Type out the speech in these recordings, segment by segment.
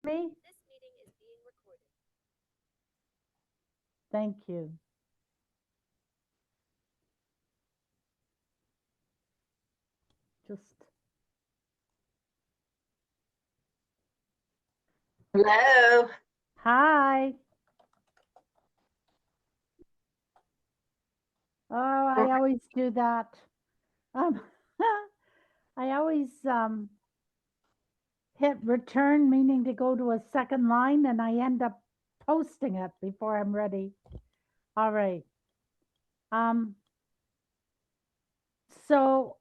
Me? Thank you. Just Hello. hi. Oh, I always do that. Um, I always hit return, meaning to go to a second line, and I end up posting it before I'm ready. All right. Um, so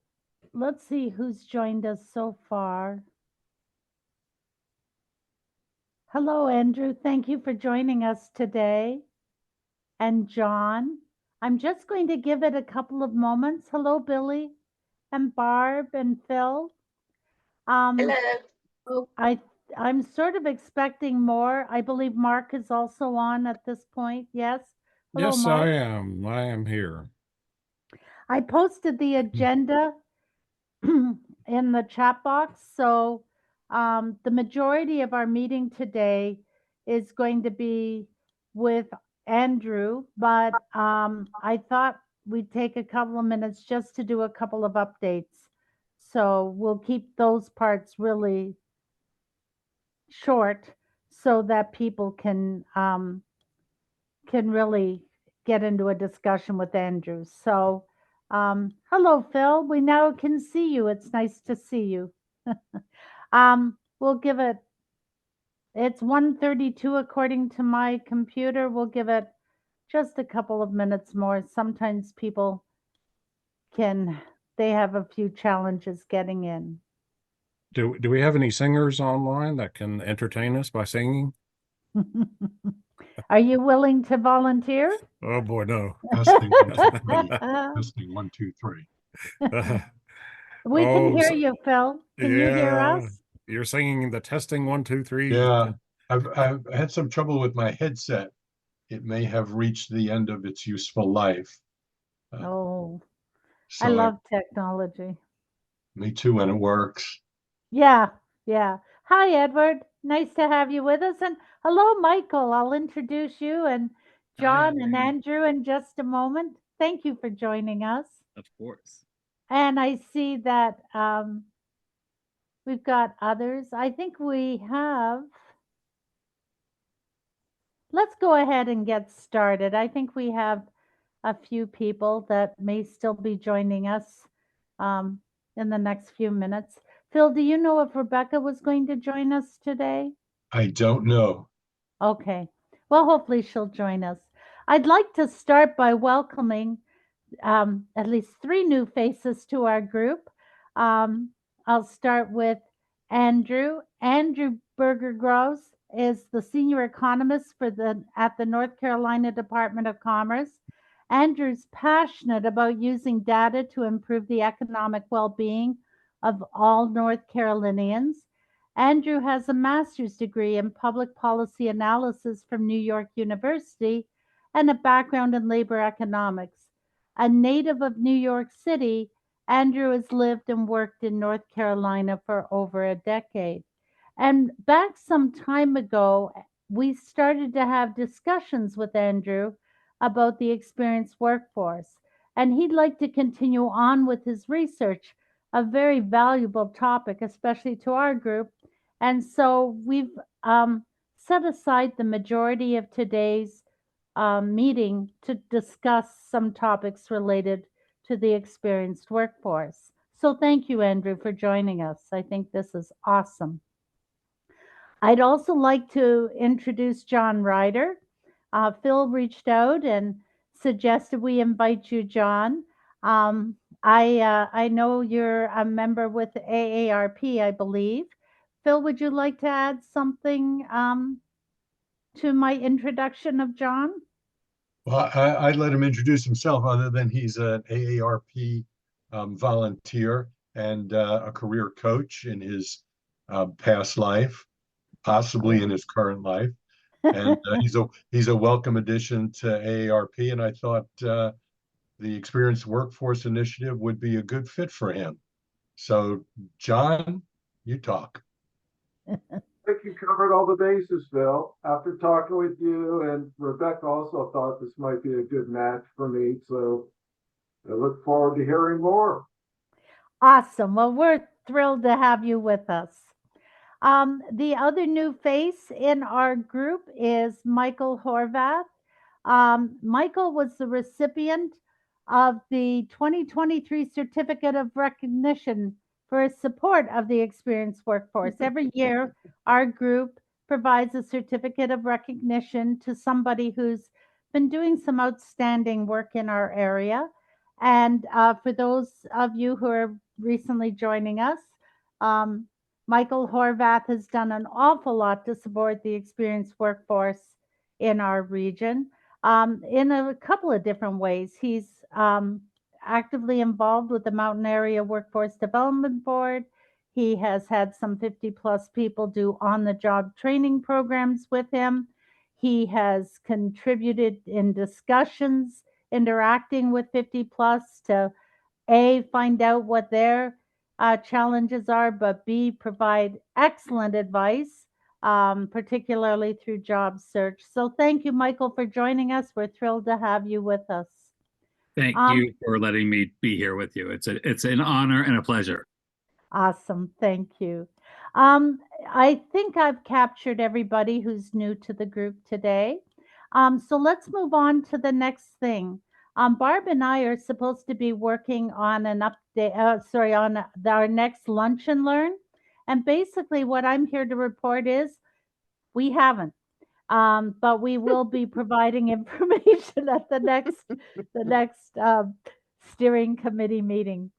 let's see who's joined us so far. Hello, Andrew. Thank you for joining us today. And John, I'm just going to give it a couple of moments. Hello, Billy and Barb and Phil. Um, Hello. I I'm sort of expecting more. I believe Mark is also on at this point. Yes. Hello, Yes, I Mark. am. I am here. I posted the agenda in the chat box. So the majority of our meeting today is going to be with Andrew, but I thought we'd take a couple of minutes just to do a couple of updates. So we'll keep those parts really short so that people can really get into a discussion with Andrew. So, hello, Phil. We now can see you. It's nice to see you. We'll give it. It's 1:32 according to my computer. We'll give it just a couple of minutes more. Sometimes people can. They have a few challenges getting in. Do we have any singers online that can entertain us by singing? Are you willing to volunteer? Oh boy, no. Testing 1, 2, 3. Testing 1, 2, 3. We can Oh, hear you, Phil. Can you hear yeah. us? You're singing the testing 1, 2, 3. Yeah, I've had some trouble with my headset. It may have reached the end of its useful life. Uh, Oh, I so I, love technology. me too, when it works. Yeah, yeah. Hi, Edward. Nice to have you with us. And hello, Michael. I'll introduce you and Hi, John and Eileen. Andrew in just a moment. Thank you for joining us. Of course. And I see that we've got others. I think we have. Let's go ahead and get started. I think we have a few people that may still be joining us um, in the next few minutes. Phil, do you know if Rebecca was going to join us today? I don't know. Okay. Well, hopefully she'll join us. I'd like to start by welcoming at least three new faces to our group. Um, I'll start with Andrew. Andrew Berger-Gross is the senior economist at the North Carolina Department of Commerce. Andrew's passionate about using data to improve the economic well-being of all North Carolinians. Andrew has a master's degree in public policy analysis from New York University and a background in labor economics. A native of New York City, Andrew has lived and worked in North Carolina for over a decade. And back some time ago, we started to have discussions with Andrew about the experienced workforce. And he'd like to continue on with his research, a very valuable topic, especially to our group. And so we've set aside the majority of today's meeting to discuss some topics related to the experienced workforce. So thank you, Andrew, for joining us. I think this is awesome. I'd also like to introduce John Ryder. Phil reached out and suggested we invite you, John. I know you're a member with AARP, I believe. Phil, would you like to add something to my introduction of John? Well, I'd let him introduce himself, other than he's an AARP volunteer and a career coach in his past life, possibly in his current life. And he's a welcome addition to AARP. And I thought the Experienced Workforce Initiative would be a good fit for him. So, John, you talk. think you covered all the bases, Phil. After talking with you, and Rebecca also thought this might be a good match for me. So I look forward to hearing more. Awesome. Well, we're thrilled to have you with us. The other new face in our group is Michael Horvath. Michael was the recipient of the 2023 Certificate of Recognition for his support of the experienced workforce. Every year, our group provides a certificate of recognition to somebody who's been doing some outstanding work in our area. And for those of you who are recently joining us, um, Michael Horvath has done an awful lot to support the experienced workforce in our region in a couple of different ways. He's actively involved with the Mountain Area Workforce Development Board. He has had some 50 plus people do on the job training programs with him. He has contributed in discussions, interacting with 50 plus to find out what their challenges are, but B, provide excellent advice, particularly through job search. So thank you, Michael, for joining us. We're thrilled to have you with us. Thank you for letting me be here with you. It's an honor and a pleasure. Awesome. Thank you. I think I've captured everybody who's new to the group today. So let's move on to the next thing. Barb and I are supposed to be working on an update, on our next lunch and learn. And basically, what I'm here to report is we haven't. But we will be providing information at the next steering committee meeting.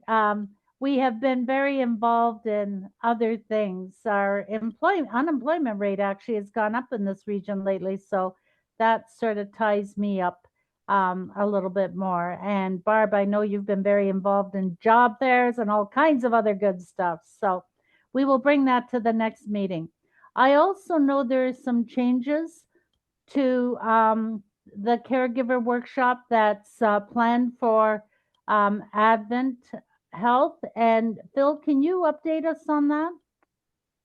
We have been very involved in other things. Our unemployment rate actually has gone up in this region lately, so that sort of ties me up a little bit more. And Barb, I know you've been very involved in job fairs and all kinds of other good stuff. So we will bring that to the next meeting. I also know there are some changes to the caregiver workshop that's planned for Advent Health. And Phil, can you update us on that?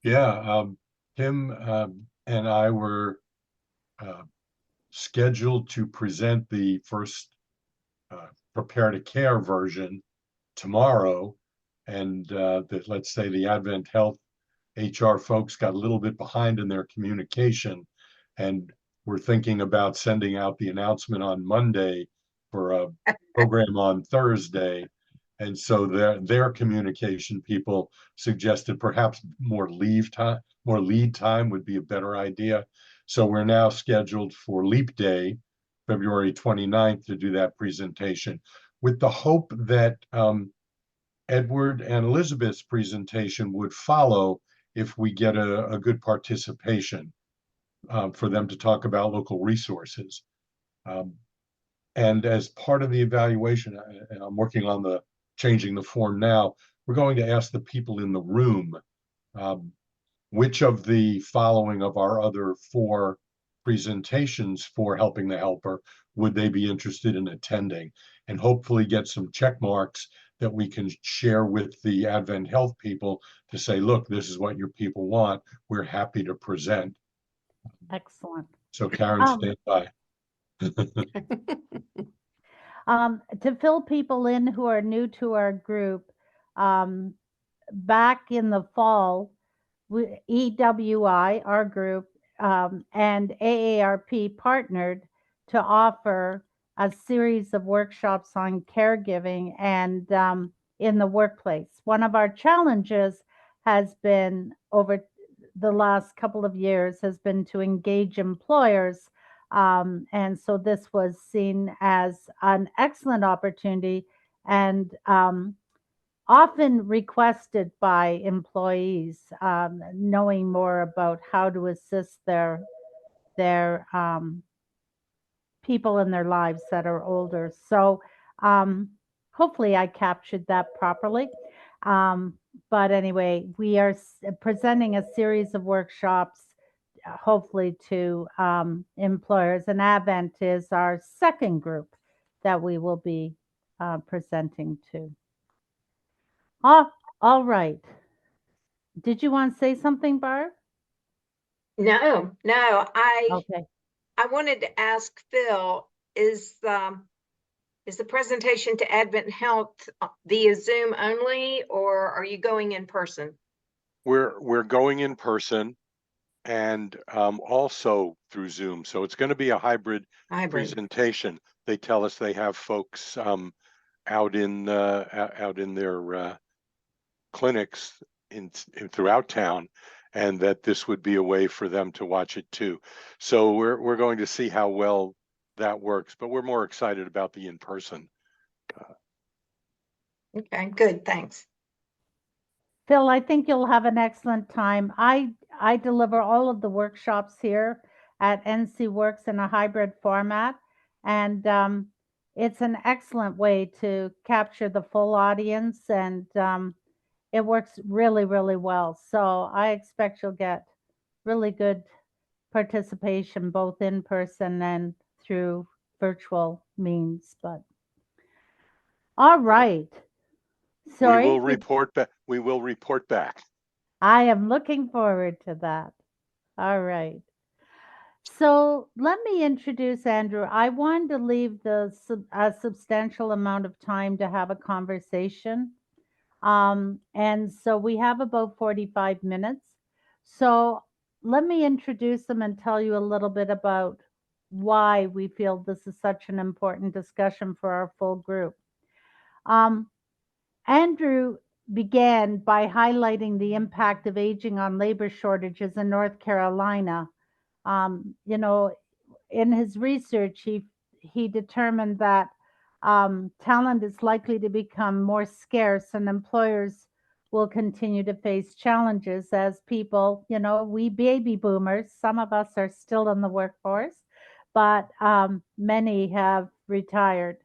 Yeah, Tim and I were scheduled to present the first Prepare to Care version tomorrow. And let's say the Advent Health HR folks got a little bit behind in their communication, and we're thinking about sending out the announcement on Monday for a program on Thursday. And so their communication people suggested perhaps more lead time would be a better idea. So we're now scheduled for Leap Day, February 29th, to do that presentation, with the hope that Edward and Elizabeth's presentation would follow if we get a good participation for them to talk about local resources. And as part of the evaluation, and I'm working on changing the form now, we're going to ask the people in the room which of the following of our other 4 presentations for Helping the Helper would they be interested in attending, and hopefully get some check marks that we can share with the Advent Health people to say, look, this is what your people want. We're happy to present. Excellent. So Karen, stand by. To fill people in who are new to our group, back in the fall, EWI, our group, and AARP partnered to offer a series of workshops on caregiving and in the workplace. One of our challenges has been over the last couple of years has been to engage employers. And so this was seen as an excellent opportunity and often requested by employees, knowing more about how to assist their people in their lives that are older. So hopefully I captured that properly. But anyway, we are presenting a series of workshops, hopefully to employers, and Advent is our second group that we will be presenting to. All right. Did you want to say something, Barb? No, Okay. I wanted to ask Phil, is the presentation to Advent Health via Zoom only, or are you going in person? We're going in person and also through Zoom. So it's going to be a hybrid presentation. They tell us they have folks out in their clinics in throughout town, and that this would be a way for them to watch it too. So we're going to see how well that works, but we're more excited about the in-person. Okay, good, thanks. Phil, I think you'll have an excellent time. I deliver all of the workshops here at NC Works in a hybrid format, and it's an excellent way to capture the full audience, and it works really, really well. So I expect you'll get really good participation both in person and through virtual means. But all right. Sorry. We will report back. We will report back. I am looking forward to that. All right. So let me introduce Andrew. I wanted to leave a substantial amount of time to have a conversation. And so we have about 45 minutes. So let me introduce him and tell you a little bit about why we feel this is such an important discussion for our full group. Andrew began by highlighting the impact of aging on labor shortages in North Carolina. You know, in his research, he determined that talent is likely to become more scarce, and employers will continue to face challenges as people, you know, we baby boomers, some of us are still in the workforce, but many have retired.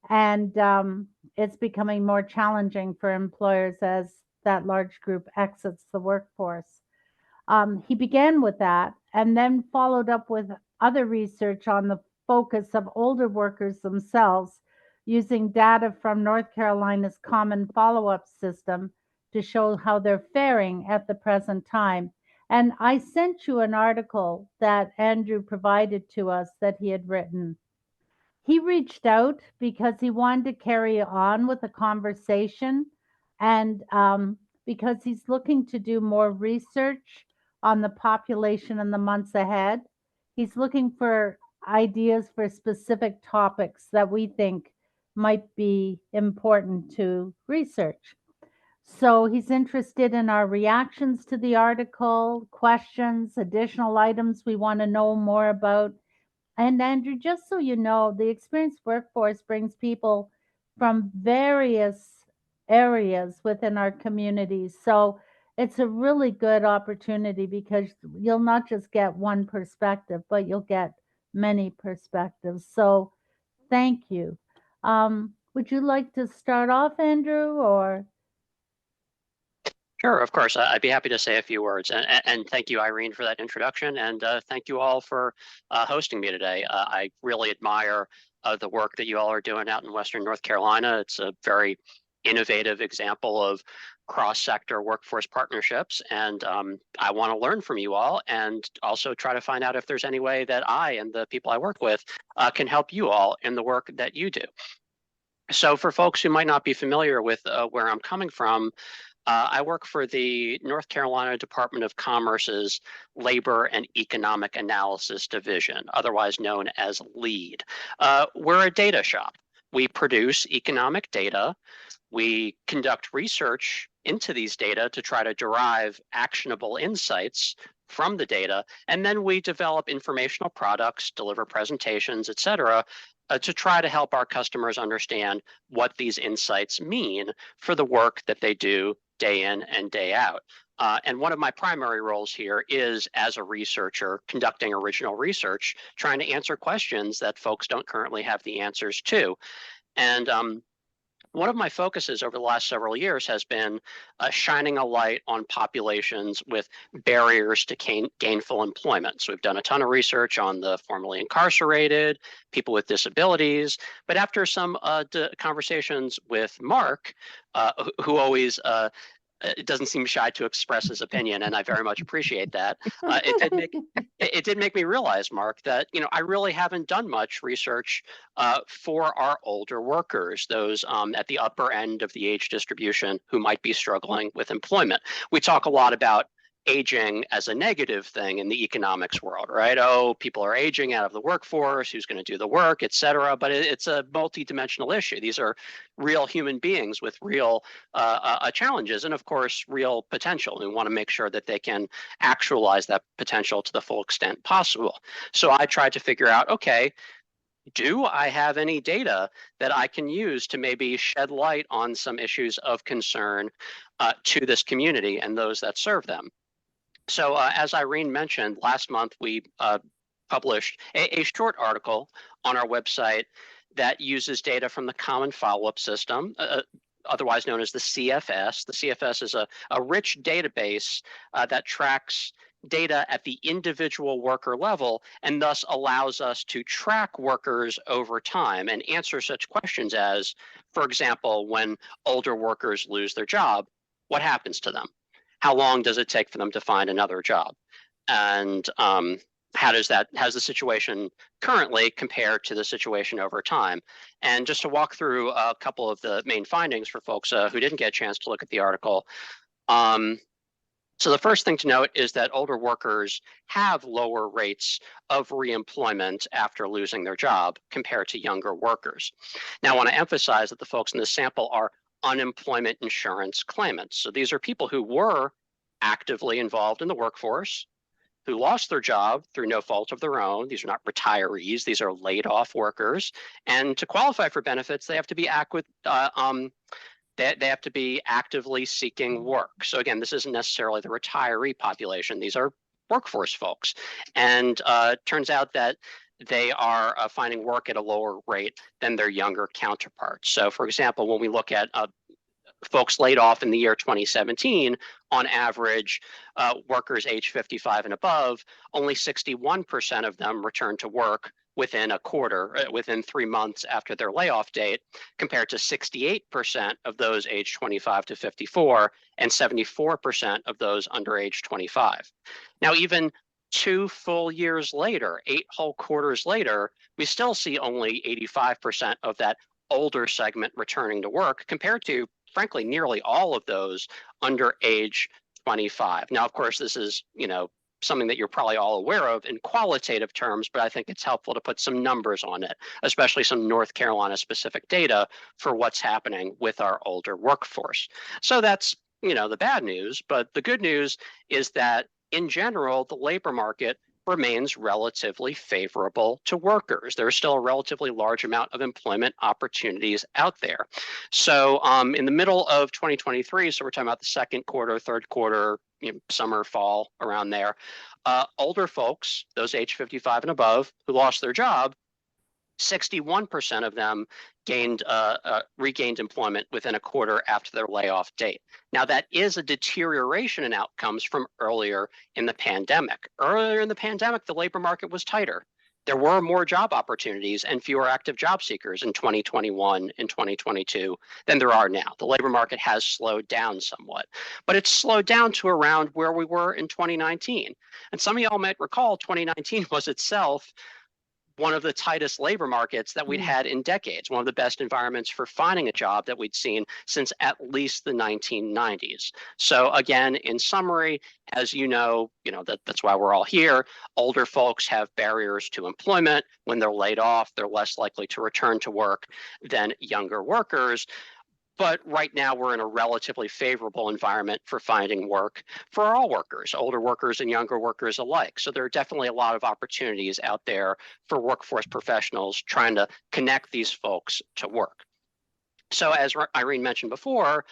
And it's becoming more challenging for employers as that large group exits the workforce. He began with that and then followed up with other research on the focus of older workers themselves, using data from North Carolina's Common Follow-Up System to show how they're faring at the present time. And I sent you an article that Andrew provided to us that he had written. He reached out because he wanted to carry on with a conversation, and because he's looking to do more research on the population in the months ahead. He's looking for ideas for specific topics that we think might be important to research. So he's interested in our reactions to the article, questions, additional items we want to know more about. And Andrew, just so you know, the experienced workforce brings people from various areas within our communities. So it's a really good opportunity because you'll not just get one perspective, but you'll get many perspectives. So thank you. Would you like to start off, Andrew, or? Sure, of course. I'd be happy to say a few words. And thank you, Irene, for that introduction. And thank you all for hosting me today. I really admire the work that you all are doing out in Western North Carolina. It's a very innovative example of cross-sector workforce partnerships. And I want to learn from you all and also try to find out if there's any way that I and the people I work with can help you all in the work that you do. So for folks who might not be familiar with where I'm coming from, I work for the North Carolina Department of Commerce's Labor and Economic Analysis Division, otherwise known as LEAD. We're a data shop. We produce economic data. We conduct research into these data to try to derive actionable insights from the data, and then we develop informational products, deliver presentations, et cetera, to try to help our customers understand what these insights mean for the work that they do day in and day out. And one of my primary roles here is as a researcher conducting original research, trying to answer questions that folks don't currently have the answers to. And one of my focuses over the last several years has been shining a light on populations with barriers to gainful employment. So we've done a ton of research on the formerly incarcerated, people with disabilities, but after some conversations with Mark, who always it doesn't seem shy to express his opinion, and I very much appreciate that. It did make me realize, Mark, that I really haven't done much research for our older workers, those at the upper end of the age distribution who might be struggling with employment. We talk a lot about aging as a negative thing in the economics world, right? Oh, people are aging out of the workforce, who's going to do the work, et cetera. But it's a multi-dimensional issue. These are real human beings with real challenges and, of course, real potential. We want to make sure that they can actualize that potential to the full extent possible. So I tried to figure out, okay, do I have any data that I can use to maybe shed light on some issues of concern to this community and those that serve them? So as Irene mentioned, last month we published a short article on our website that uses data from the Common Follow-up System, otherwise known as the CFS. The CFS is a rich database that tracks data at the individual worker level and thus allows us to track workers over time and answer such questions as, for example, when older workers lose their job, what happens to them? How long does it take for them to find another job? And how does the situation currently compare to the situation over time? And just to walk through a couple of the main findings for folks who didn't get a chance to look at the article. So the first thing to note is that older workers have lower rates of reemployment after losing their job compared to younger workers. Now, I want to emphasize that the folks in this sample are unemployment insurance claimants. So these are people who were actively involved in the workforce, who lost their job through no fault of their own. These are not retirees, these are laid off workers. And to qualify for benefits, they have to be they have to be actively seeking work. So again, this isn't necessarily the retiree population. These are workforce folks. And turns out that they are finding work at a lower rate than their younger counterparts. So for example, when we look at folks laid off in the year 2017, on average, workers age 55 and above, only 61% of them returned to work within a quarter, within 3 months after their layoff date, compared to 68% of those age 25 to 54 and 74% of those under age 25. Now, even 2 full years later, 8 whole quarters later, we still see only 85% of that older segment returning to work compared to, frankly, nearly all of those under age 25. Now, of course, this is, something that you're probably all aware of in qualitative terms, but I think it's helpful to put some numbers on it, especially some North Carolina specific data for what's happening with our older workforce. So that's, the bad news, but the good news is that in general, the labor market remains relatively favorable to workers. There's still a relatively large amount of employment opportunities out there. So in the middle of 2023, so we're talking about the second quarter, third quarter, summer, fall, around there, older folks, those age 55 and above, who lost their job, 61% of them regained employment within a quarter after their layoff date. Now, that is a deterioration in outcomes from earlier in the pandemic. Earlier in the pandemic, the labor market was tighter. There were more job opportunities and fewer active job seekers in 2021 and 2022 than there are now. The labor market has slowed down somewhat, but it's slowed down to around where we were in 2019. And some of y'all might recall 2019 was itself one of the tightest labor markets that we'd had in decades, one of the best environments for finding a job that we'd seen since at least the 1990s. So again, in summary, as that's why we're all here. Older folks have barriers to employment. When they're laid off, they're less likely to return to work than younger workers. But right now, we're in a relatively favorable environment for finding work for all workers, older workers and younger workers alike. So there are definitely a lot of opportunities out there for workforce professionals trying to connect these folks to work. So as Irene mentioned before,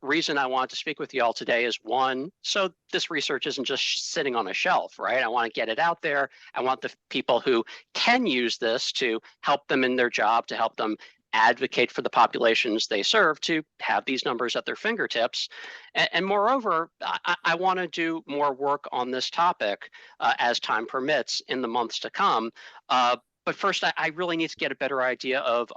reason I wanted to speak with you all today is one, so this research isn't just sitting on a shelf, right? I want to get it out there. I want the people who can use this to help them in their job, to help them advocate for the populations they serve, to have these numbers at their fingertips. And moreover, I want to do more work on this topic as time permits in the months to come, but first, I really need to get a better idea of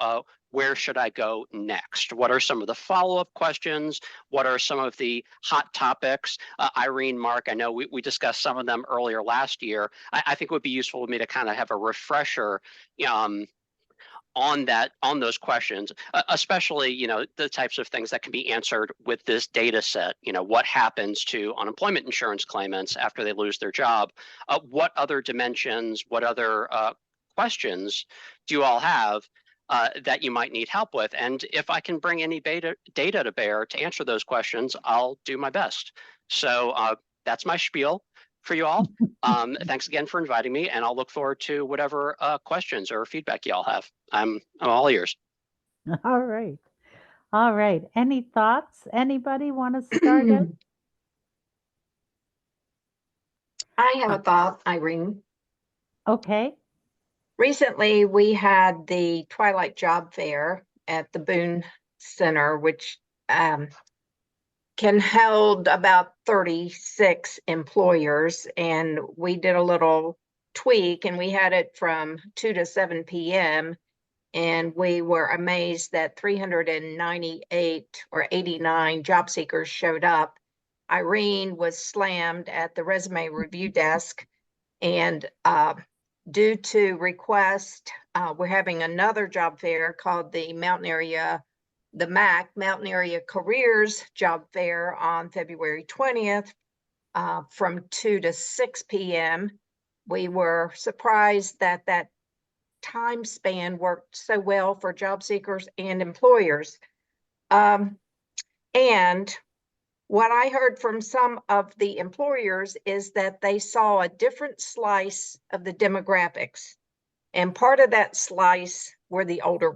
where should I go next? What are some of the follow-up questions? What are some of the hot topics? Irene, Mark, I know we discussed some of them earlier last year. I think it would be useful for me to kind of have a refresher on those questions, especially, the types of things that can be answered with this data set. What happens to unemployment insurance claimants after they lose their job? What other dimensions, what other questions do you all have that you might need help with? And if I can bring any data to bear to answer those questions, I'll do my best. So that's my spiel for you all. Thanks again for inviting me, and I'll look forward to whatever questions or feedback you all have. I'm all ears. All right. All right. Any thoughts? Anybody want to start it? I have a thought, Irene. Okay. Recently, we had the Twilight Job Fair at the Boone Center, which can hold about 36 employers. And we did a little tweak, and we had it from 2 to 7 p.m. And we were amazed that 398 or 89 job seekers showed up. Irene was slammed at the resume review desk, and due to request, we're having another job fair called the MAC, Mountain Area Careers Job Fair, on February 20th from 2 to 6 p.m. We were surprised that that time span worked so well for job seekers and employers. And what I heard from some of the employers is that they saw a different slice of the demographics. And part of that slice were the older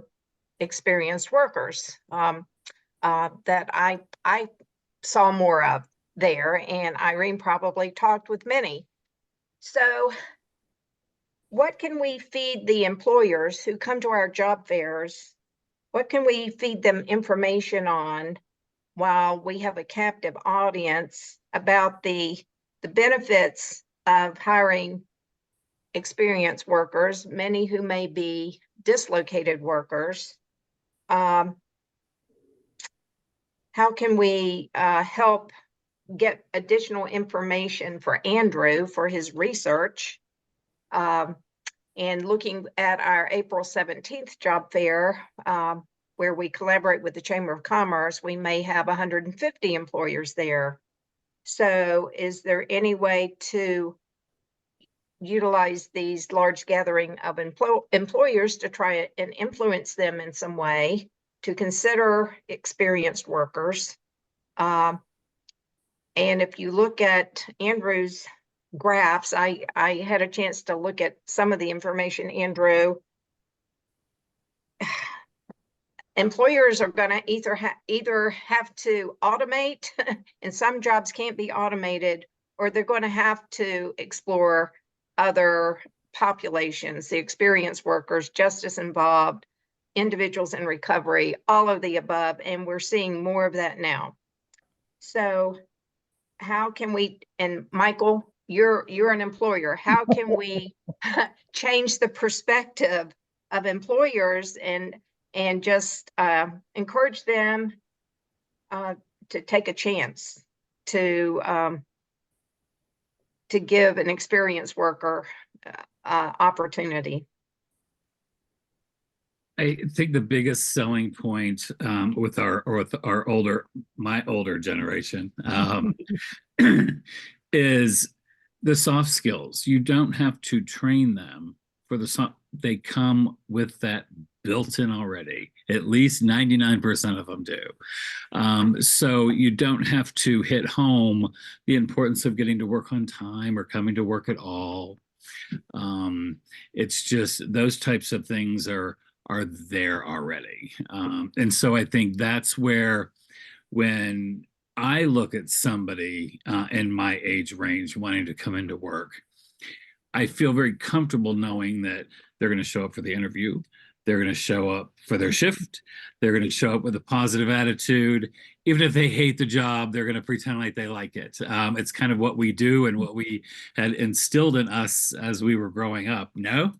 experienced workers that I saw more of there, and Irene probably talked with many. So what can we feed the employers who come to our job fairs? What can we feed them information on while we have a captive audience about the benefits of hiring experienced workers, many who may be dislocated workers? How can we help get additional information for Andrew for his research? And looking at our April 17th job fair, where we collaborate with the Chamber of Commerce, we may have 150 employers there. So is there any way to utilize these large gathering of employers to try and influence them in some way to consider experienced workers? And if you look at Andrew's graphs, I had a chance to look at some of the information, Andrew. Employers are going to either have to automate, and some jobs can't be automated, or they're going to have to explore other populations, the experienced workers, justice involved, individuals in recovery, all of the above, and we're seeing more of that now. So how can we, and Michael, you're an employer, how can we change the perspective of employers and just encourage them to take a chance to give an experienced worker opportunity? I think the biggest selling point with my older generation is the soft skills. You don't have to train them for they come with that built in already. At least 99% of them do. So you don't have to hit home the importance of getting to work on time or coming to work at all. It's just those types of things are there already. And so I think that's where, when I look at somebody in my age range wanting to come into work, I feel very comfortable knowing that they're going to show up for the interview. They're going to show up for their shift. They're going to show up with a positive attitude. Even if they hate the job, they're going to pretend like they like it. It's kind of what we do and what we had instilled in us as we were growing up. No?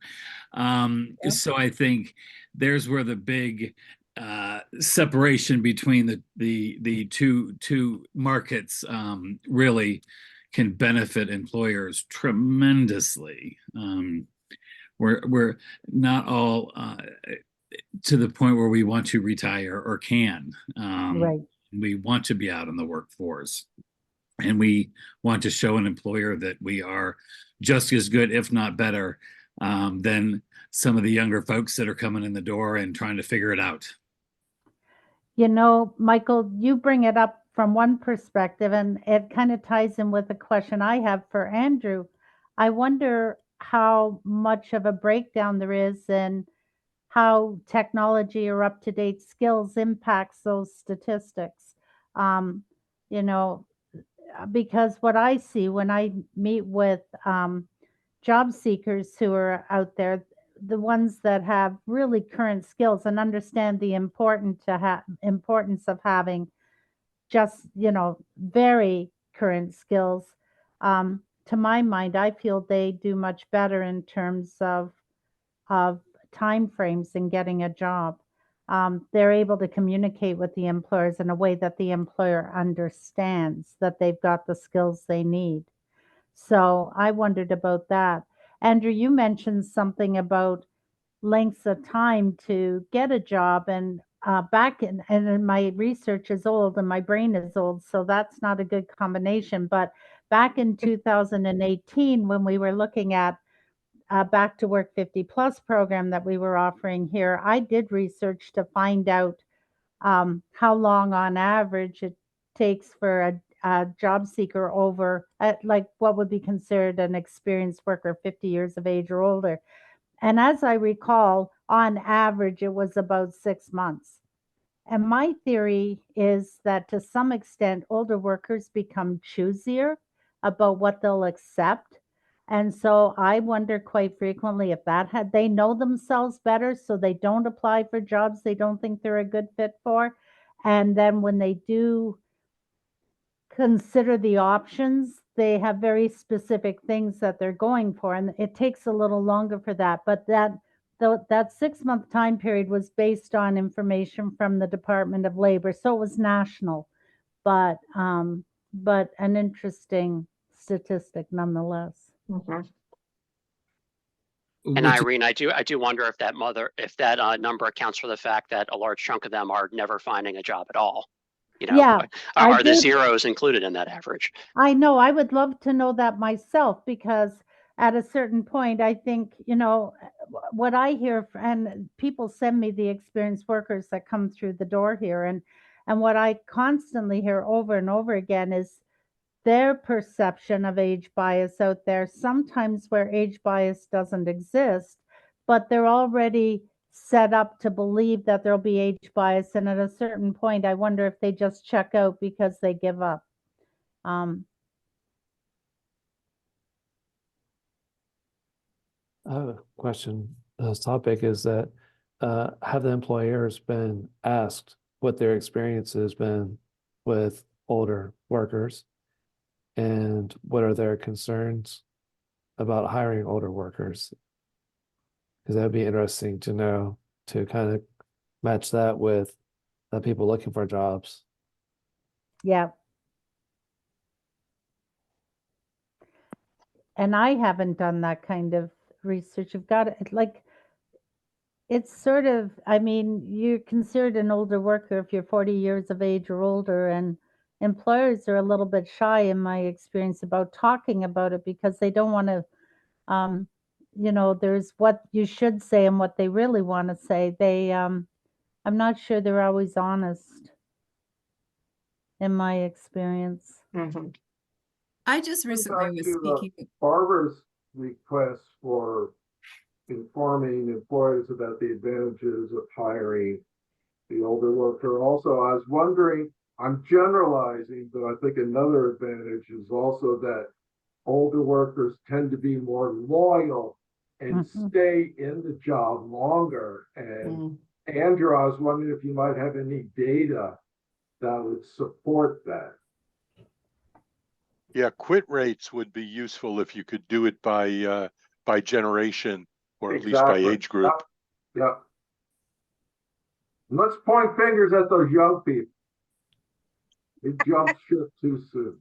So I think there's where the big separation between the two markets really can benefit employers tremendously. We're not all to the point where we want to retire or can. Right. We want to be out in the workforce, and we want to show an employer that we are just as good, if not better, than some of the younger folks that are coming in the door and trying to figure it out. You know, Michael, you bring it up from one perspective, and it kind of ties in with a question I have for Andrew. I wonder how much of a breakdown there is in how technology or up-to-date skills impacts those statistics. You know, because what I see when I meet with job seekers who are out there, the ones that have really current skills and understand the importance of having just, very current skills. To my mind, I feel they do much better in terms of time frames in getting a job. They're able to communicate with the employers in a way that the employer understands that they've got the skills they need. So I wondered about that. Andrew, you mentioned something about lengths of time to get a job, and and my research is old and my brain is old, so that's not a good combination. But back in 2018, when we were looking at Back to Work 50 Plus program that we were offering here, I did research to find out how long on average it takes for a job seeker over like what would be considered an experienced worker, 50 years of age or older. And as I recall, on average, it was about 6 months. And my theory is that to some extent, older workers become choosier about what they'll accept. And so I wonder quite frequently if they know themselves better, so they don't apply for jobs they don't think they're a good fit for. And then when they do consider the options, they have very specific things that they're going for. And it takes a little longer for that. But that 6 month time period was based on information from the Department of Labor. So it was national, but an interesting statistic nonetheless. Mhm. And Which- Irene, I do wonder if that number accounts for the fact that a large chunk of them are never finding a job at all. Yeah, are the did. zeros included in that average? I know. I would love to know that myself, because at a certain point, I think, what I hear, and people send me the experienced workers that come through the door here, and what I constantly hear over and over again is their perception of age bias out there, sometimes where age bias doesn't exist, but they're already set up to believe that there'll be age bias. And at a certain point, I wonder if they just check out because they give up. I have a question. This topic is that have the employers been asked what their experience has been with older workers, and what are their concerns about hiring older workers? Because that would be interesting to know, to kind of match that with the people looking for jobs. Yeah. And I haven't done that kind of research. You've got it, like, it's sort of, I mean, you're considered an older worker if you're 40 years of age or older, and employers are a little bit shy, in my experience, about talking about it because they don't want to, there's what you should say and what they really want to say. I'm not sure they're always honest, in my experience. Mhm. I just recently Back was to speaking. Barbara's request for informing employers about the advantages of hiring the older worker. Also, I was wondering, I'm generalizing, but I think another advantage is also that older workers tend to be more loyal and Mhm. stay in the job longer. And Andrew, I was wondering if you might have any data that would support that. Yeah, quit rates would be useful if you could do it by generation or at least by Exactly. age group. Yep. Let's point fingers at those young people. They jumped ship too soon.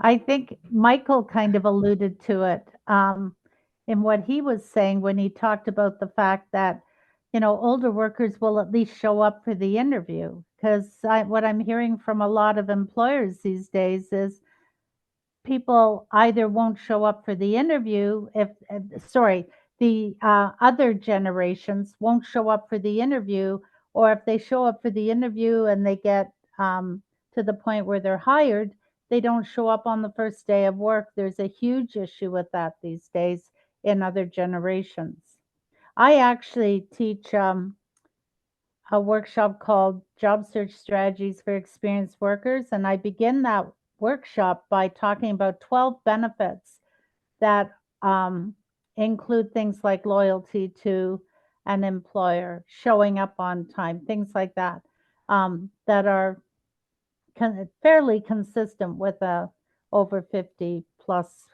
I think Michael kind of alluded to it in what he was saying when he talked about the fact that, older workers will at least show up for the interview. Because what I'm hearing from a lot of employers these days is people either won't show up for the interview the other generations won't show up for the interview, or if they show up for the interview and they get to the point where they're hired, they don't show up on the first day of work. There's a huge issue with that these days in other generations. I actually teach a workshop called Job Search Strategies for Experienced Workers, and I begin that workshop by talking about 12 benefits that include things like loyalty to an employer, showing up on time, things like that, that are fairly consistent with a over 50 plus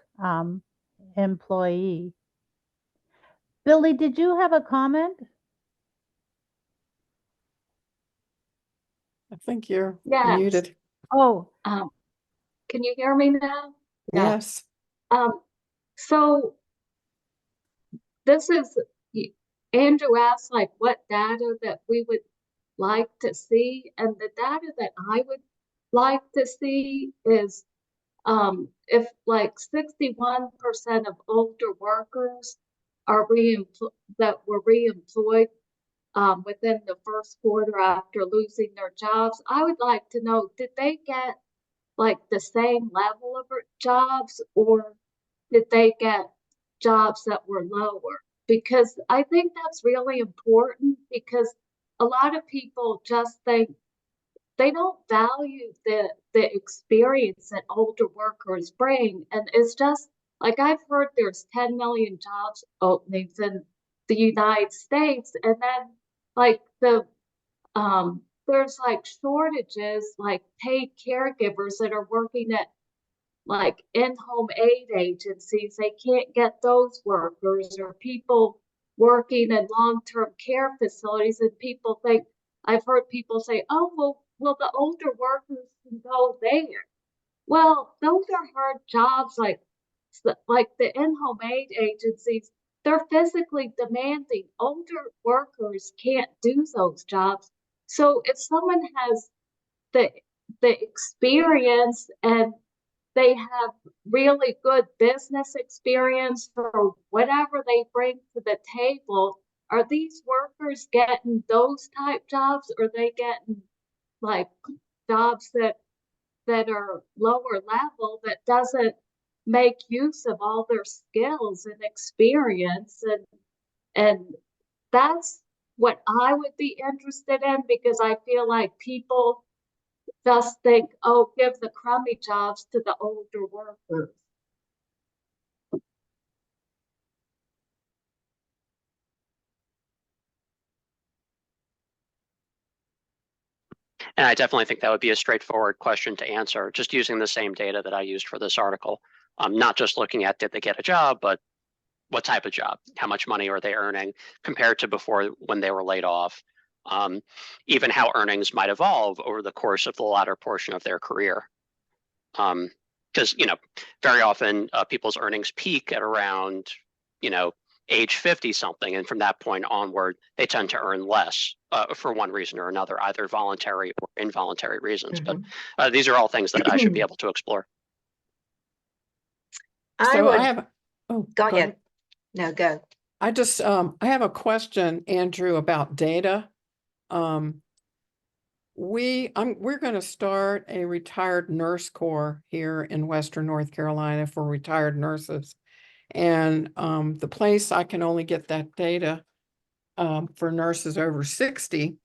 employee. Billy, did you have a comment? I think you're Yes. muted. Oh, Can you hear me now? Yes. So this is, Andrew asked like what data that we would like to see, and the data that I would like to see is if like 61% of older workers are that were reemployed within the first quarter after losing their jobs, I would like to know, did they get like the same level of jobs, or did they get jobs that were lower? Because I think that's really important, because a lot of people just think they don't value the experience that older workers bring. And it's just like, I've heard there's 10 million jobs openings in the United States, and then like there's like shortages, like paid caregivers that are working at like in-home aid agencies. They can't get those workers, or people working in long-term care facilities. And people think, I've heard people say, oh, well, the older workers can go there. Well, those are hard jobs, like the in-home aid agencies. They're physically demanding. Older workers can't do those jobs. So if someone has the experience and they have really good business experience or whatever they bring to the table, are these workers getting those type jobs, or are they getting like jobs that are lower level, that doesn't make use of all their skills and experience? And that's what I would be interested in, because I feel like people just think, oh, give the crummy jobs to the older workers. And I definitely think that would be a straightforward question to answer, just using the same data that I used for this article. Not just looking at did they get a job, but what type of job, how much money are they earning compared to before when they were laid off, even how earnings might evolve over the course of the latter portion of their career. Because, very often people's earnings peak at around, age 50 something. And from that point onward, they tend to earn less for one reason or another, either voluntary or involuntary reasons. But these are all things that I should be able to explore. So I have, Go ahead. No, go. I just, I have a question, Andrew, about data. We're going to start a retired nurse corps here in Western North Carolina for retired nurses. And the place I can only get that data for nurses over 60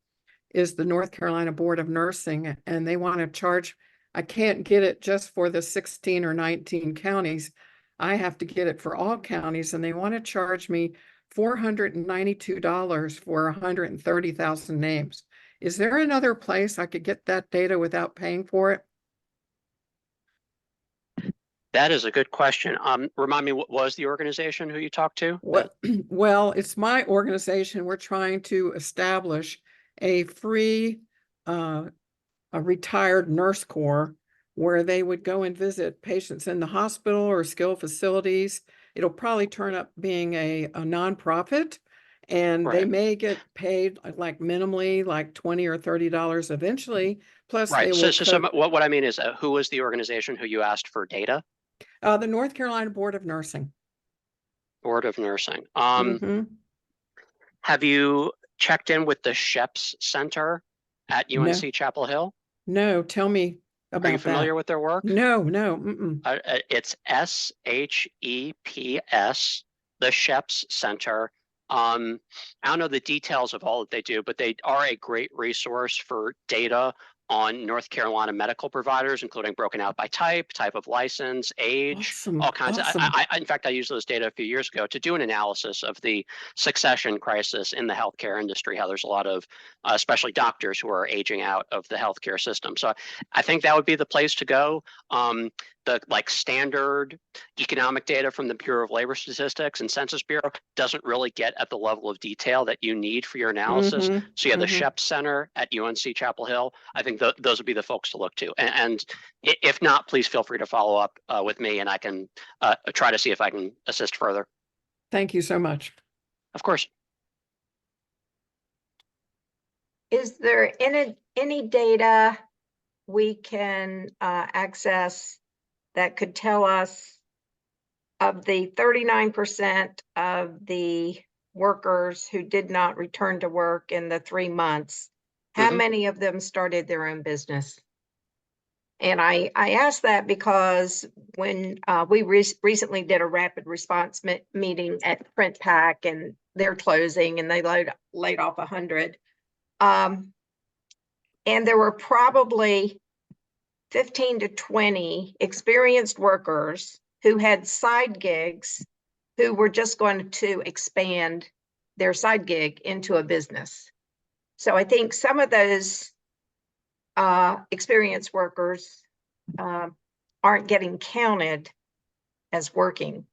is the North Carolina Board of Nursing, and they want to charge, I can't get it just for the 16 or 19 counties. I have to get it for all counties, and they want to charge me $492 for 130,000 names. Is there another place I could get that data without paying for it? That is a good question. Remind me, what was the organization who you talked to? Well, it's my organization. We're trying to establish a free, a retired nurse corps where they would go and visit patients in the hospital or skilled facilities. It'll probably turn up being a nonprofit, and they Right. may get paid like minimally, like $20 or $30 eventually. Plus, they Right. will So what I mean is, who was the organization who you asked for data? the North Carolina Board of Nursing. Board of Nursing. Mhm. Have you checked in with the Sheps Center at No. UNC Chapel Hill? No, tell me about that. Are you familiar with their work? No, no. Mm-mm. It's SHEPS, the Sheps Center. I don't know the details of all that they do, but they are a great resource for data on North Carolina medical providers, including broken out by type of license, age, Awesome. all kinds Awesome. of. In fact, I used those data a few years ago to do an analysis of the succession crisis in the healthcare industry, how there's a lot of, especially doctors who are aging out of the healthcare system. So I think that would be the place to go. The standard economic data from the Bureau of Labor Statistics and Census Bureau doesn't really get at the level of detail that you need for your analysis. So yeah, the Sheps Center at UNC Chapel Hill, I think those would be the folks to look to. And if not, please feel free to follow up with me, and I can try to see if I can assist further. Thank you so much. Of course. Is there any data we can access that could tell us of the 39% of the workers who did not return to work in the 3 months, how many of them started their own business? And I ask that because when we recently did a rapid response meeting at Print Pack, and they're closing, and they laid off 100. And there were probably 15 to 20 experienced workers who had side gigs who were just going to expand their side gig into a business. So I think some of those experienced workers aren't getting counted as working.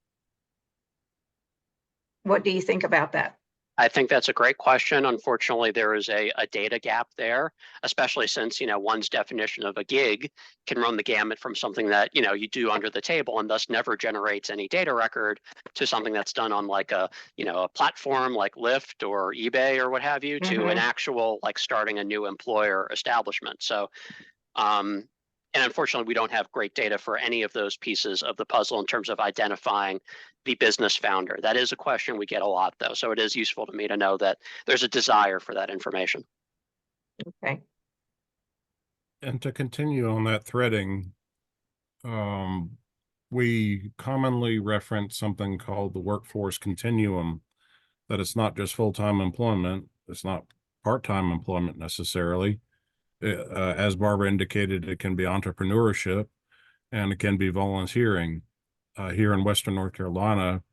What do you think about that? I think that's a great question. Unfortunately, there is a data gap there, especially since, one's definition of a gig can run the gamut from something that, you do under the table and thus never generates any data record to something that's done on like a platform like Lyft or eBay or what have you, to an actual like starting a new employer establishment. So, and unfortunately, we don't have great data for any of those pieces of the puzzle in terms of identifying the business founder. That is a question we get a lot, though. So it is useful to me to know that there's a desire for that information. Okay. And to continue on that threading, we commonly reference something called the workforce continuum, that it's not just full-time employment, it's not part-time employment necessarily. As Barbara indicated, it can be entrepreneurship and it can be volunteering. Here in Western North Carolina,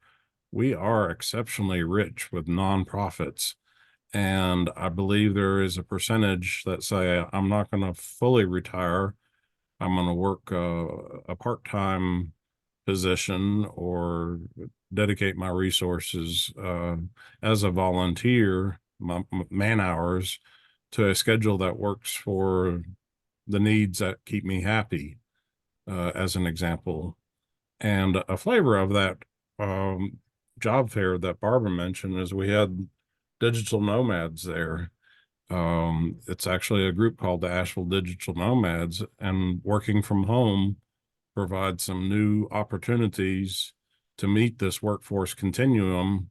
we are exceptionally rich with nonprofits. And I believe there is a percentage that say, I'm not going to fully retire. I'm going to work a part-time position or dedicate my resources as a volunteer, my man hours, to a schedule that works for the needs that keep me happy, as an example. And a flavor of that job fair that Barbara mentioned is we had digital nomads there. It's actually a group called the Asheville Digital Nomads, and working from home provides some new opportunities to meet this workforce continuum,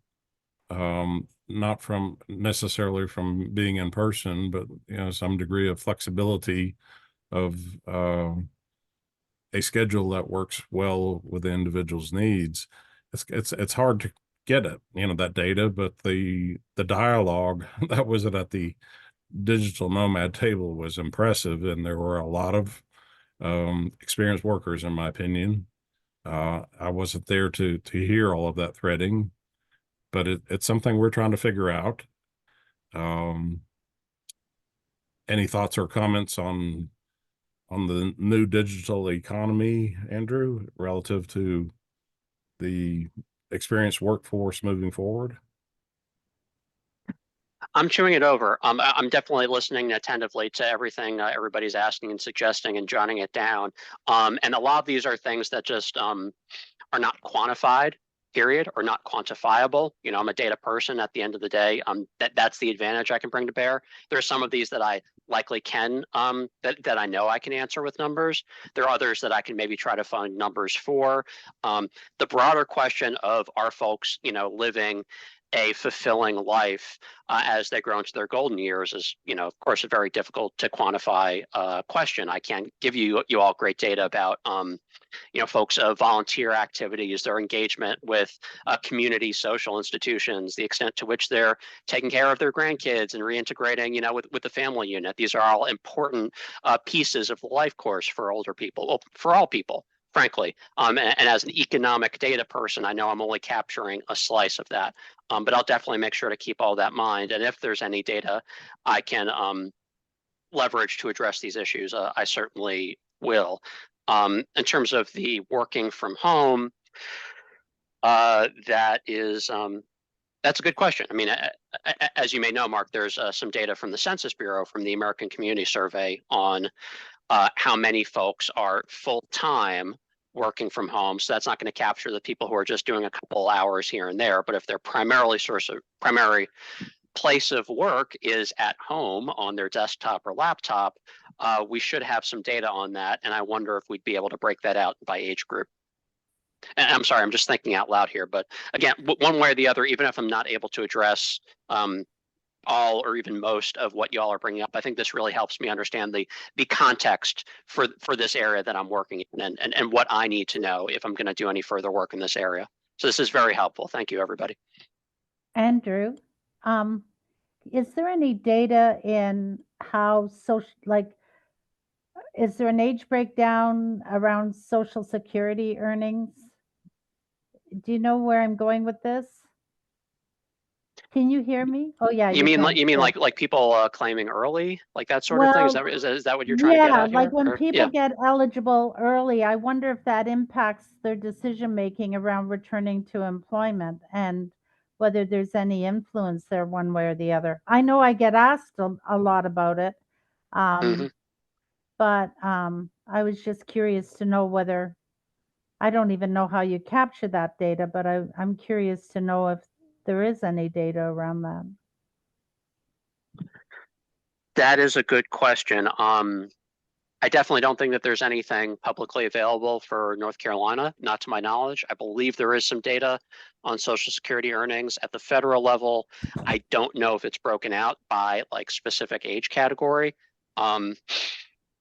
not from necessarily from being in person, but some degree of flexibility of a schedule that works well with the individual's needs. It's hard to get it, that data, but the dialogue that was at the digital nomad table was impressive, and there were a lot of experienced workers, in my opinion. I wasn't there to hear all of that threading, but it's something we're trying to figure out. Any thoughts or comments on the new digital economy, Andrew, relative to the experienced workforce moving forward? I'm chewing it over. I'm definitely listening attentively to everything everybody's asking and suggesting and jotting it down. And a lot of these are things that just are not quantified, period, or not quantifiable. You know, I'm a data person at the end of the day. That's the advantage I can bring to bear. There are some of these that I likely can, that I know I can answer with numbers. There are others that I can maybe try to find numbers for. The broader question of, are folks, you know, living a fulfilling life as they grow into their golden years is, you know, of course, a very difficult to quantify question. I can't give you all great data about, you know, folks' volunteer activities, their engagement with community social institutions, the extent to which they're taking care of their grandkids and reintegrating, you know, with the family unit. These are all important pieces of the life course for older people, well, for all people, frankly. And as an economic data person, I know I'm only capturing a slice of that. But I'll definitely make sure to keep all that in mind. And if there's any data I can leverage to address these issues, I certainly will. In terms of the working from home, that's a good question. I mean, as you may know, Mark, there's some data from the Census Bureau from the American Community Survey on how many folks are full-time working from home. So that's not going to capture the people who are just doing a couple hours here and there. But if their primary place of work is at home on their desktop or laptop, we should have some data on that. And I wonder if we'd be able to break that out by age group. And I'm sorry, I'm just thinking out loud here. But again, one way or the other, even if I'm not able to address all or even most of what y'all are bringing up, I think this really helps me understand the context for this area that I'm working in and what I need to know if I'm going to do any further work in this area. So this is very helpful. Thank you, everybody. Andrew, is there any data in how is there an age breakdown around Social Security earnings? Do you know where I'm going with this? Can you hear me? Oh yeah. You mean like people claiming early, like that sort of thing? Is that what you're trying to get at here? Like when people get eligible early, I wonder if that impacts their decision making around returning to employment and whether there's any influence there one way or the other. I know I get asked a lot about it, but I was just curious to know whether, I don't even know how you capture that data, but I'm curious to know if there is any data around that. That is a good question. I definitely don't think that there's anything publicly available for North Carolina, not to my knowledge. I believe there is some data on Social Security earnings at the federal level. I don't know if it's broken out by like specific age category.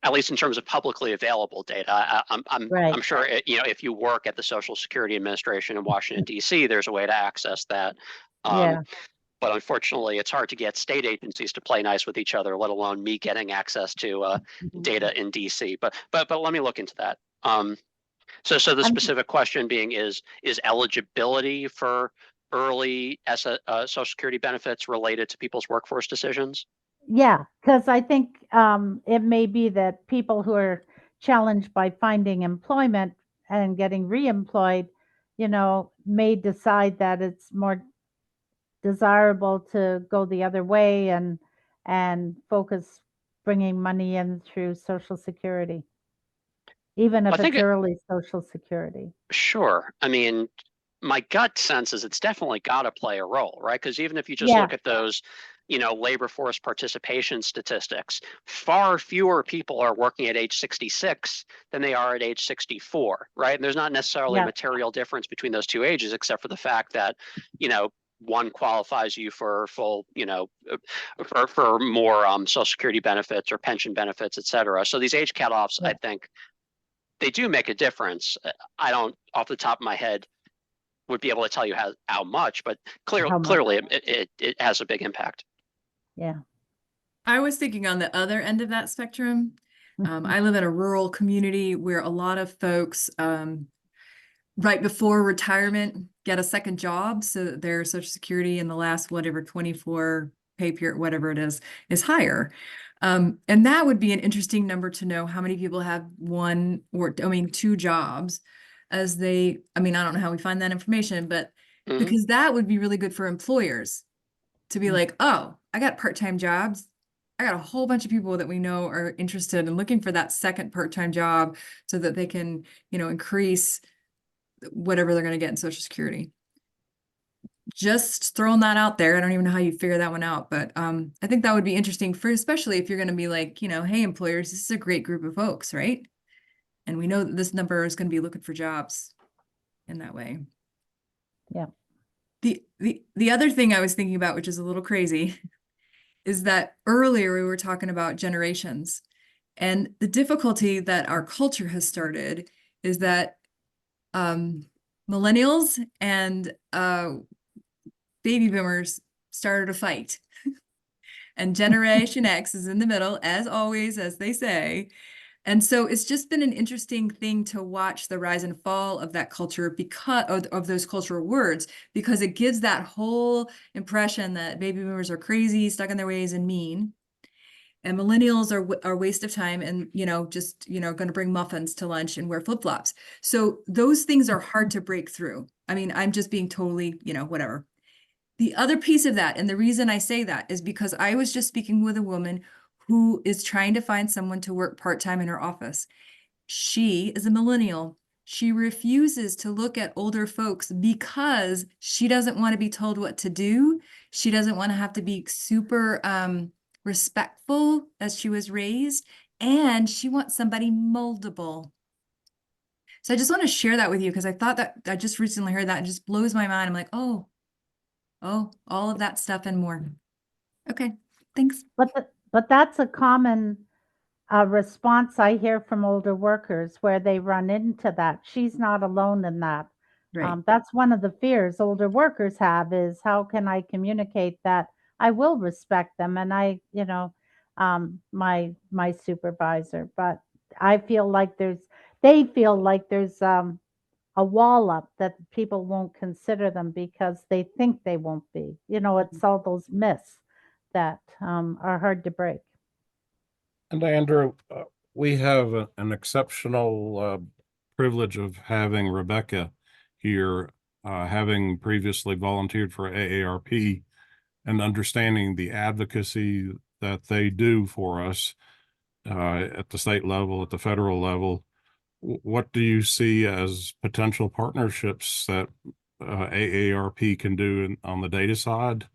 At least in terms of publicly available data. I'm sure you know, if you work at the Social Security Administration in Washington, D.C., there's a way to access that. But unfortunately, it's hard to get state agencies to play nice with each other, let alone me getting access to data in DC. But let me look into that. So the specific question being is eligibility for early Social Security benefits related to people's workforce decisions? Yeah, because I think it may be that people who are challenged by finding employment and getting reemployed, you know, may decide that it's more desirable to go the other way and focus bringing money in through Social Security, even if it's early Social Security. Sure. I mean, my gut sense is it's definitely got to play a role, right? Because even if you just look at those, you know, labor force participation statistics, far fewer people are working at age 66 than they are at age 64, right? And there's not necessarily a material difference between those two ages, except for the fact that, you know, one qualifies you for full, you know, for more Social Security benefits or pension benefits, et cetera. So these age cutoffs, I think they do make a difference. I don't, off the top of my head, would be able to tell you how much, but clearly it has a big impact. Yeah. I was thinking on the other end of that spectrum. I live in a rural community where a lot of folks right before retirement get a second job so that their Social Security in the last whatever 24 pay period, whatever it is higher. And that would be an interesting number to know how many people have one or two jobs as they, I don't know how we find that information, but because that would be really good for employers to be like, oh, I got part-time jobs. I got a whole bunch of people that we know are interested in looking for that second part-time job so that they can, increase whatever they're going to get in Social Security. Just throwing that out there. I don't even know how you figure that one out, but I think that would be interesting for, especially if you're going to be like, hey, employers, this is a great group of folks, right? And we know that this number is going to be looking for jobs in that way. Yeah. The other thing I was thinking about, which is a little crazy, is that earlier we were talking about generations, and the difficulty that our culture has started is that millennials and baby boomers started a fight. And Generation X is in the middle, as always, as they say. And so it's just been an interesting thing to watch the rise and fall of that culture because of those cultural words, because it gives that whole impression that baby boomers are crazy, stuck in their ways, and mean. And millennials are a waste of time and, just, going to bring muffins to lunch and wear flip-flops. So those things are hard to break through. I'm just being totally, whatever. The other piece of that, and the reason I say that is because I was just speaking with a woman who is trying to find someone to work part-time in her office. She is a millennial. She refuses to look at older folks because she doesn't want to be told what to do. She doesn't want to have to be super respectful as she was raised, and she wants somebody moldable. So I just want to share that with you because I thought that I just recently heard that and it just blows my mind. I'm like, oh, all of that stuff and more. Okay, thanks. But that's a common response I hear from older workers where they run into that. She's not alone in that. Right. That's one of the fears older workers have is how can I communicate that I will respect them and my supervisor, but I feel like they feel like there's a wall up that people won't consider them because they think they won't be. It's all those myths that are hard to break. And Andrew, we have an exceptional privilege of having Rebecca here, having previously volunteered for AARP and understanding the advocacy that they do for us at the state level, at the federal level. What do you see as potential partnerships that AARP can do on the data side?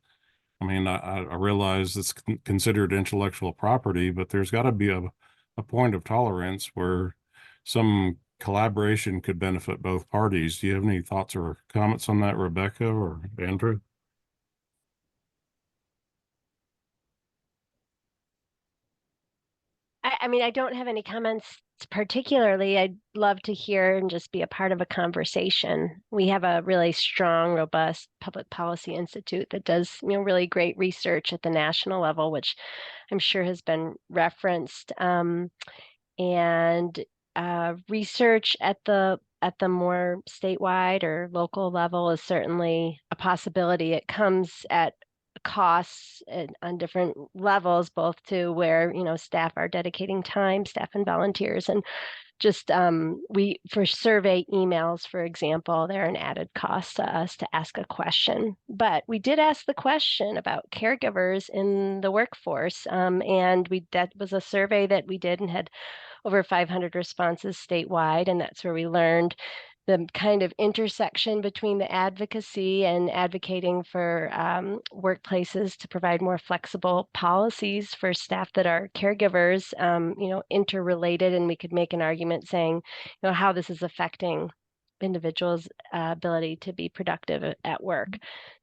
I realize it's considered intellectual property, but there's got to be a point of tolerance where some collaboration could benefit both parties. Do you have any thoughts or comments on that, Rebecca or Andrew? I don't have any comments particularly. I'd love to hear and just be a part of a conversation. We have a really strong, robust public policy institute that does, really great research at the national level, which I'm sure has been referenced. And research at the more statewide or local level is certainly a possibility. It comes at costs on different levels, both to where staff are dedicating time, staff and volunteers, and just for survey emails, for example, they're an added cost to us to ask a question. But we did ask the question about caregivers in the workforce, and that was a survey that we did and had over 500 responses statewide, and that's where we learned the kind of intersection between the advocacy and advocating for workplaces to provide more flexible policies for staff that are caregivers, interrelated, and we could make an argument saying, how this is affecting individuals' ability to be productive at work.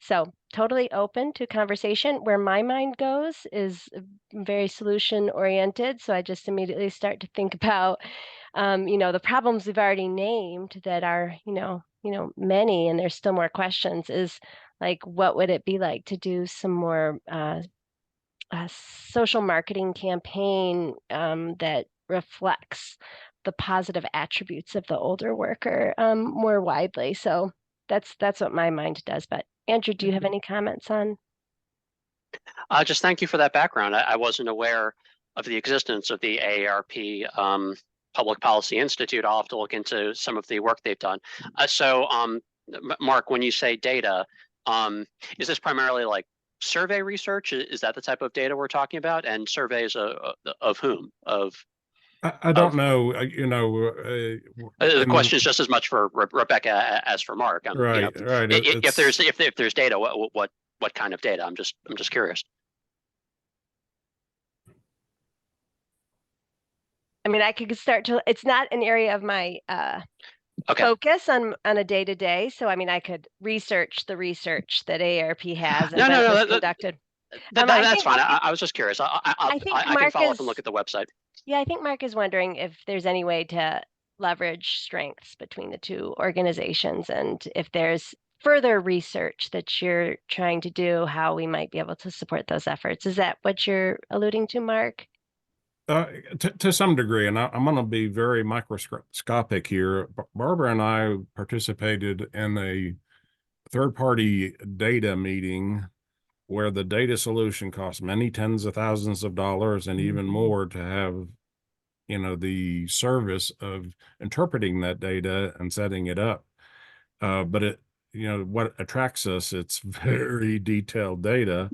So totally open to conversation. Where my mind goes is very solution oriented. So I just immediately start to think about, the problems we've already named that are, many, and there's still more questions, is like, what would it be like to do some more social marketing campaign that reflects the positive attributes of the older worker more widely. So that's what my mind does. But Andrew, do you have any comments on? Just thank you for that background. I wasn't aware of the existence of the AARP Public Policy Institute. I'll have to look into some of the work they've done. Mark, when you say data, is this primarily like survey research? Is that the type of data we're talking about? And surveys of whom? I don't know. The question is just as much for Rebecca as for Mark. Right. If there's data, what kind of data? I'm just curious. I mean, I could start to. It's not an area of my focus on a day-to-day. So I mean, I could research the research that AARP has and was conducted. That's fine. I was just curious. I can follow up and look at the website. Yeah, I think Mark is wondering if there's any way to leverage strengths between the two organizations, and if there's further research that you're trying to do, how we might be able to support those efforts. Is that what you're alluding to, Mark? To some degree, and I'm going to be very microscopic here. Barbara and I participated in a third-party data meeting where the data solution cost many tens of thousands of dollars and even more to have, the service of interpreting that data and setting it up. But it, what attracts us, it's very detailed data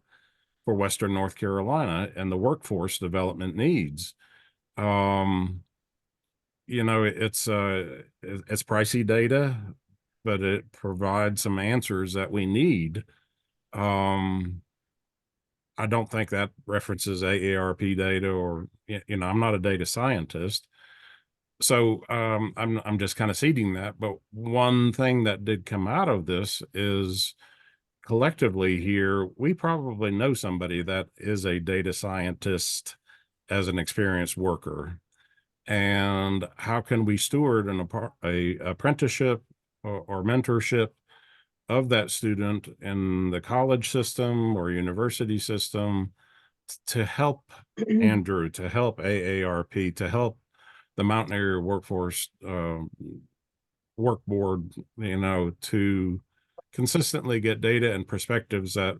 for Western North Carolina and the workforce development needs. It's pricey data, but it provides some answers that we need. I don't think that references AARP data, or I'm not a data scientist, so I'm just kind of seeding that. But one thing that did come out of this is, collectively here, we probably know somebody that is a data scientist as an experienced worker. And how can we steward a apprenticeship or mentorship of that student in the college system or university system to help Andrew, to help AARP, to help the Mountain Area Workforce Work Board, to consistently get data and perspectives that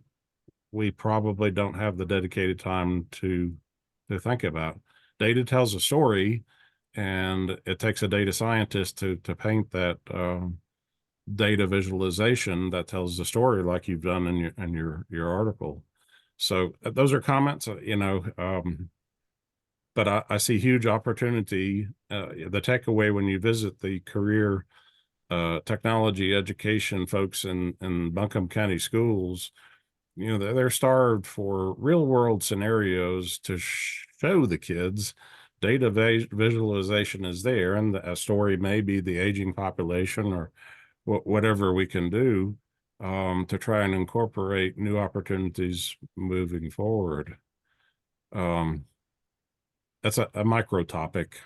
we probably don't have the dedicated time to think about. Data tells a story, and it takes a data scientist to paint that data visualization that tells the story, like you've done in your article. So those are comments, but I see huge opportunity. The takeaway when you visit the career technology education folks in Buncombe County schools, they're starved for real world scenarios to show the kids. Data visualization is there, and a story may be the aging population or whatever we can do to try and incorporate new opportunities moving forward. That's a micro topic.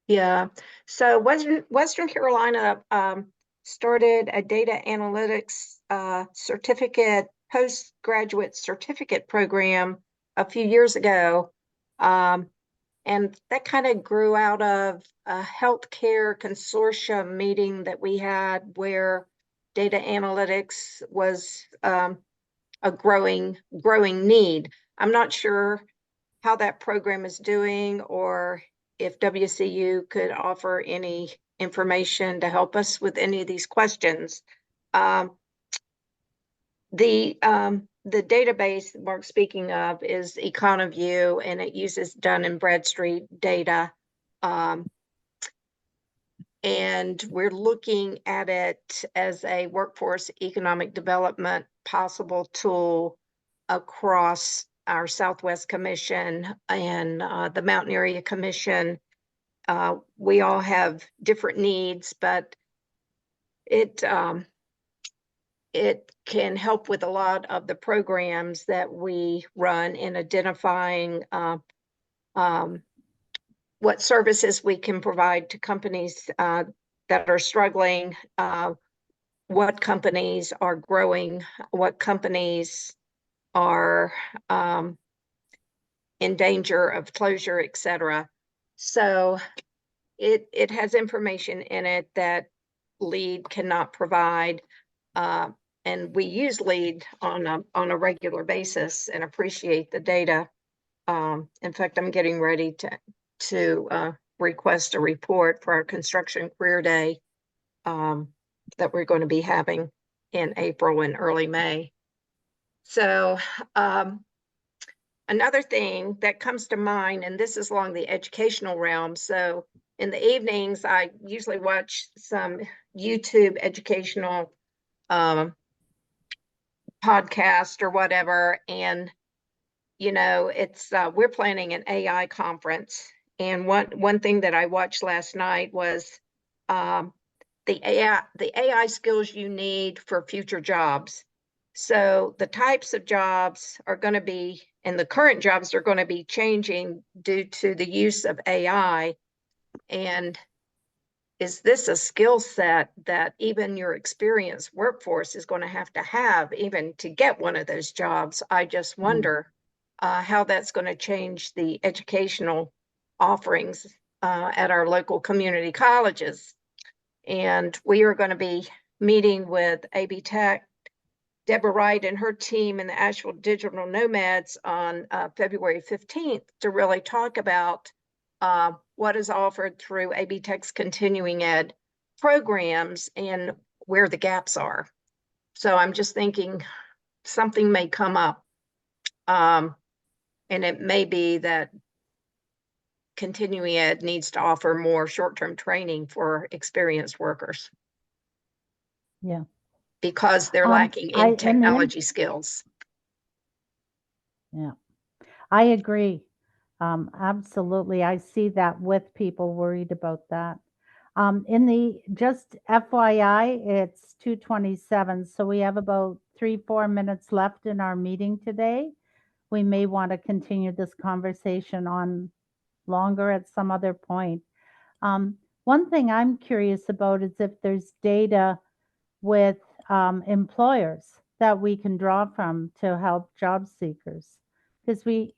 Yeah. So Western Carolina started a data analytics certificate, postgraduate certificate program a few years ago. And that kind of grew out of a healthcare consortium meeting that we had where data analytics was a growing need. I'm not sure how that program is doing, or if WCU could offer any information to help us with any of these questions. The database Mark's speaking of is EconoView, and it uses Dun & Bradstreet data. And we're looking at it as a workforce economic development possible tool across our Southwest Commission and the Mountain Area Commission. We all have different needs, but it can help with a lot of the programs that we run in identifying what services we can provide to companies that are struggling, what companies are growing, what companies are in danger of closure, etc. So it has information in it that LEAD cannot provide. And we use LEAD on a regular basis and appreciate the data. In fact, I'm getting ready to request a report for our construction career day that we're going to be having in April and early May. So another thing that comes to mind, and this is along the educational realm. So in the evenings, I usually watch some YouTube educational podcast or whatever. And, you know, it's we're planning an AI conference. And one thing that I watched last night was the AI skills you need for future jobs. So the types of jobs are going to be, and the current jobs are going to be changing due to the use of AI. And is this a skill set that even your experienced workforce is going to have even to get one of those jobs? I just wonder how that's going to change the educational offerings at our local community colleges. And we are going to be meeting with AB Tech, Deborah Wright and her team and the Asheville Digital Nomads on February 15th to really talk about what is offered through AB Tech's continuing ed programs and where the gaps are. So I'm just thinking something may come up. And it may be that continuing ed needs to offer more short-term training for experienced workers. Yeah. Because they're lacking in technology skills. Yeah, I agree. Absolutely. I see that with people worried about that. Just FYI, it's 2:27, so we have about 3-4 minutes left in our meeting today. We may want to continue this conversation on longer at some other point. One thing I'm curious about is if there's data with employers that we can draw from to help job seekers, because we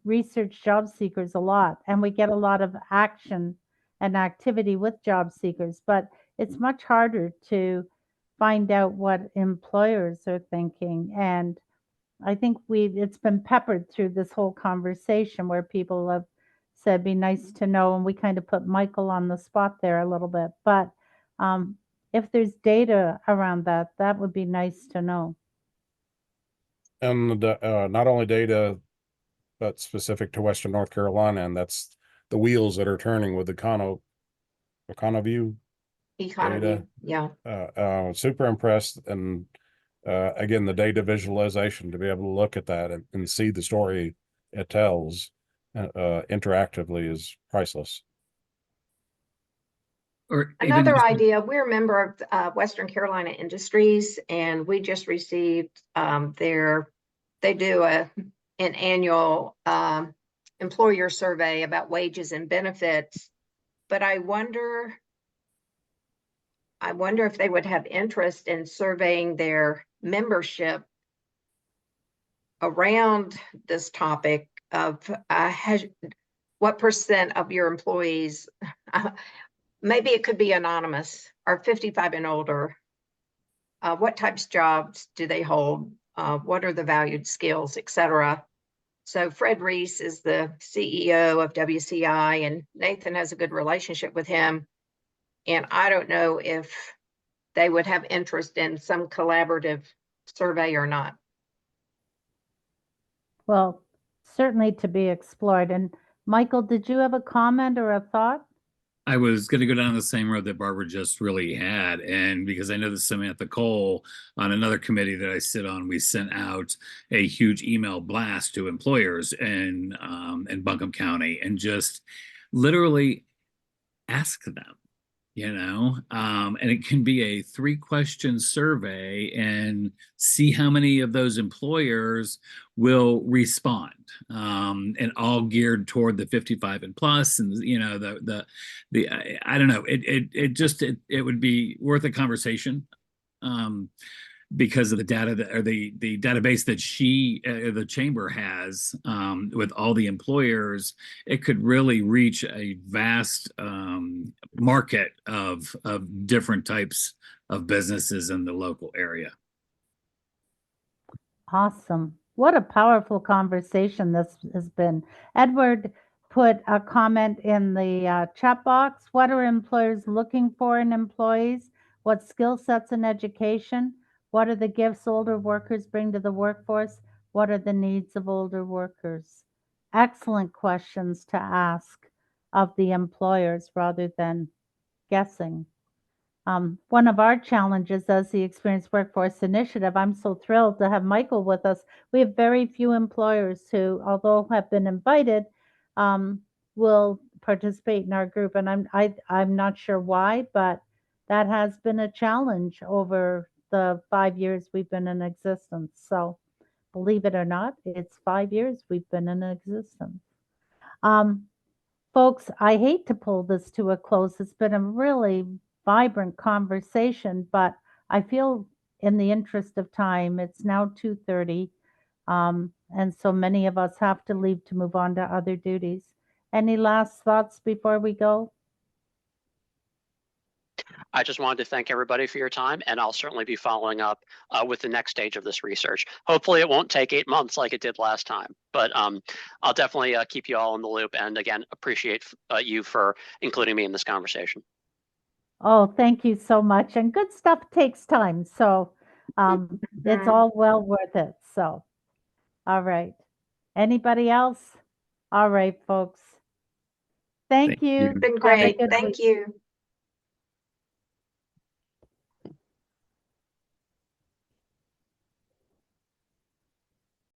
research job seekers a lot and we get a lot of action and activity with job seekers, but it's much harder to find out what employers are thinking. And I think it's been peppered through this whole conversation where people have said be nice to know, and we kind of put Michael on the spot there a little bit, but if there's data around that, that would be nice to know. And not only data that's specific to Western North Carolina, and that's the wheels that are turning with Econoview data. Yeah. Super impressed. And again, the data visualization, to be able to look at that and see the story it tells interactively is priceless. Or another idea, we're a member of Western Carolina Industries, and we just received they do an annual employer survey about wages and benefits. But I wonder if they would have interest in surveying their membership around this topic of what percent of your employees maybe it could be anonymous, are 55 and older. What types of jobs do they hold? What are the valued skills, et cetera? So Fred Reese is the CEO of WCI, and Nathan has a good relationship with him. And I don't know if they would have interest in some collaborative survey or not. Well, certainly to be explored. And Michael, did you have a comment or a thought? I was going to go down the same road that Barbara just really had. And because I know that Samantha Cole on another committee that I sit on, we sent out a huge email blast to employers in Buncombe County and just literally ask them, and it can be a 3-question survey and see how many of those employers will respond, and all geared toward the 55 and plus, and I don't know, it would be worth a conversation. because of the data that, or the database that the chamber has with all the employers, it could really reach a vast market of different types of businesses in the local area. Awesome. What a powerful conversation this has been. Edward put a comment in the chat box. What are employers looking for in employees? What skill sets and education? What are the gifts older workers bring to the workforce? What are the needs of older workers? Excellent questions to ask of the employers rather than guessing. One of our challenges as the Experienced Workforce Initiative, I'm so thrilled to have Michael with us. We have very few employers who, although have been invited, will participate in our group. And I'm not sure why, but that has been a challenge over the 5 years we've been in existence. So believe it or not, it's 5 years we've been in existence. Folks, I hate to pull this to a close. It's been a really vibrant conversation, but I feel in the interest of time, it's now 2:30, and so many of us have to leave to move on to other duties. Any last thoughts before we go? I just wanted to thank everybody for your time, and I'll certainly be following up with the next stage of this research. Hopefully it won't take 8 months like it did last time, but I'll definitely keep you all in the loop, and again, appreciate you for including me in this conversation. Oh, thank you so much. And good stuff takes time, so it's all well worth it. So, all right. Anybody else? All right, folks. Thank you. Been Have a great. good Thank week. you.